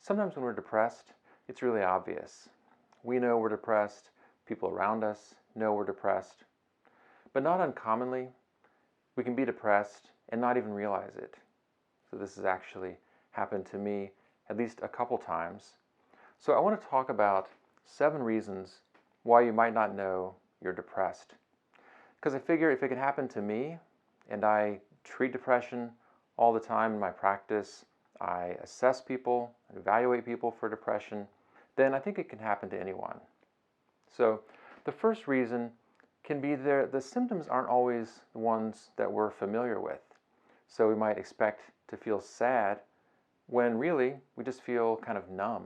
Sometimes when we're depressed, it's really obvious. We know we're depressed, people around us know we're depressed, but not uncommonly, we can be depressed and not even realize it. So this has actually happened to me at least a couple times. So I want to talk about 7 reasons why you might not know you're depressed. Because I figure if it can happen to me, and I treat depression all the time in my practice, I assess people, evaluate people for depression, then I think it can happen to anyone. So the first reason can be the symptoms aren't always the ones that we're familiar with. So we might expect to feel sad when really we just feel kind of numb,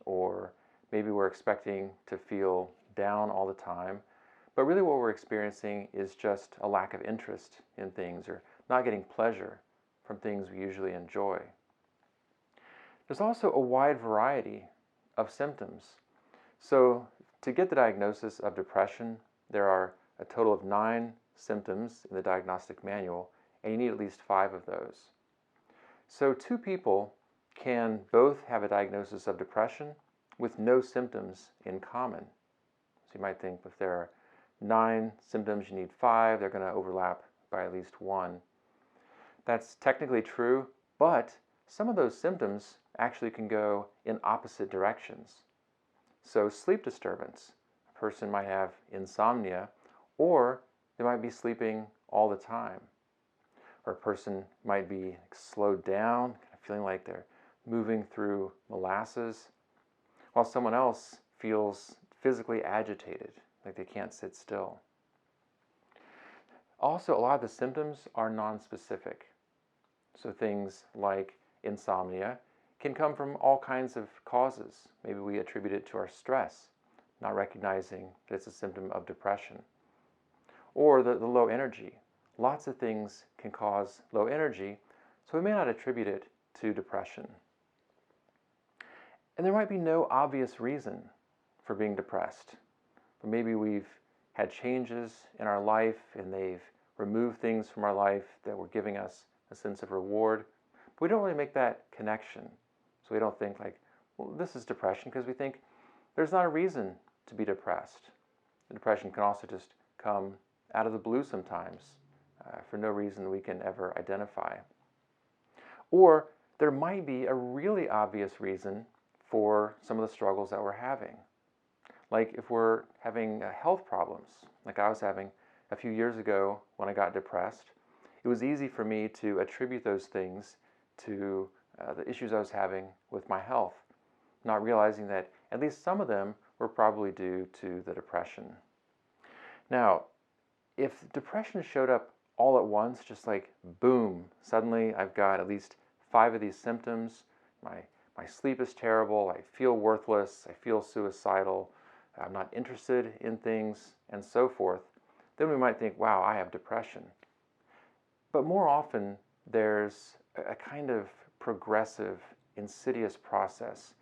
or maybe we're expecting to feel down all the time, but really what we're experiencing is just a lack of interest in things or not getting pleasure from things we usually enjoy. There's also a wide variety of symptoms. So to get the diagnosis of depression, there are a total of 9 symptoms in the diagnostic manual, and you need at least 5 of those. So 2 people can both have a diagnosis of depression with no symptoms in common. So you might think if there are 9 symptoms, you need 5, they're going to overlap by at least 1. That's technically true, but some of those symptoms actually can go in opposite directions. So sleep disturbance, a person might have insomnia, or they might be sleeping all the time. Or a person might be slowed down, feeling like they're moving through molasses, while someone else feels physically agitated, like they can't sit still. Also, a lot of the symptoms are nonspecific. So things like insomnia can come from all kinds of causes. Maybe we attribute it to our stress, not recognizing that it's a symptom of depression. Or the low energy. Lots of things can cause low energy, so we may not attribute it to depression. And there might be no obvious reason for being depressed. But maybe we've had changes in our life and they've removed things from our life that were giving us a sense of reward. But we don't really make that connection. So we don't think like, well, this is depression, because we think there's not a reason to be depressed. The depression can also just come out of the blue sometimes for no reason we can ever identify. Or there might be a really obvious reason for some of the struggles that we're having. Like if we're having health problems, like I was having a few years ago when I got depressed, it was easy for me to attribute those things to the issues I was having with my health, not realizing that at least some of them were probably due to the depression. Now, if depression showed up all at once, just like boom, suddenly I've got at least 5 of these symptoms, my sleep is terrible, I feel worthless, I feel suicidal, I'm not interested in things, and so forth, then we might think, wow, I have depression. But more often, there's a kind of progressive, insidious process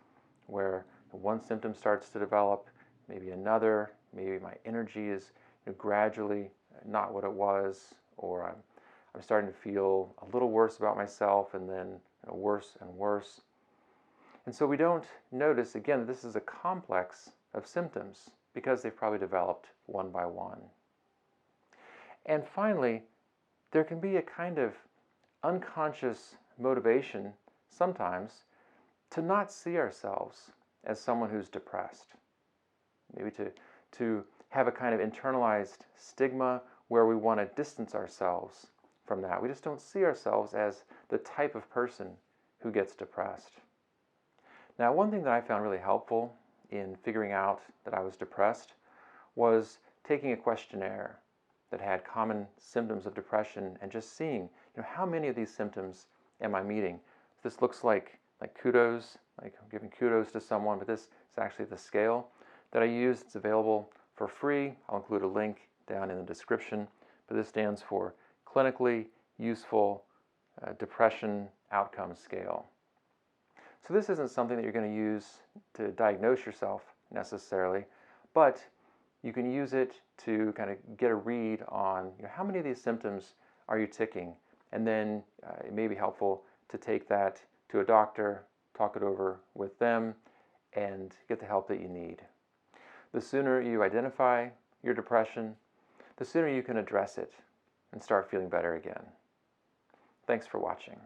where one symptom starts to develop, maybe another, maybe my energy is gradually not what it was, or I'm starting to feel a little worse about myself, and then worse and worse. And so we don't notice, again, this is a complex of symptoms because they've probably developed one by one. And finally, there can be a kind of unconscious motivation sometimes to not see ourselves as someone who's depressed. Maybe to have a kind of internalized stigma where we want to distance ourselves from that. We just don't see ourselves as the type of person who gets depressed. Now, one thing that I found really helpful in figuring out that I was depressed was taking a questionnaire that had common symptoms of depression and just seeing, how many of these symptoms am I meeting? This looks like CUDOS, like I'm giving kudos to someone, but this is actually the scale that I use. It's available for free. I'll include a link down in the description, but this stands for Clinically Useful Depression Outcome Scale. So this isn't something that you're going to use to diagnose yourself necessarily, but you can use it to kind of get a read on how many of these symptoms are you ticking, and then it may be helpful to take that to a doctor, talk it over with them, and get the help that you need. The sooner you identify your depression, the sooner you can address it and start feeling better again. Thanks for watching.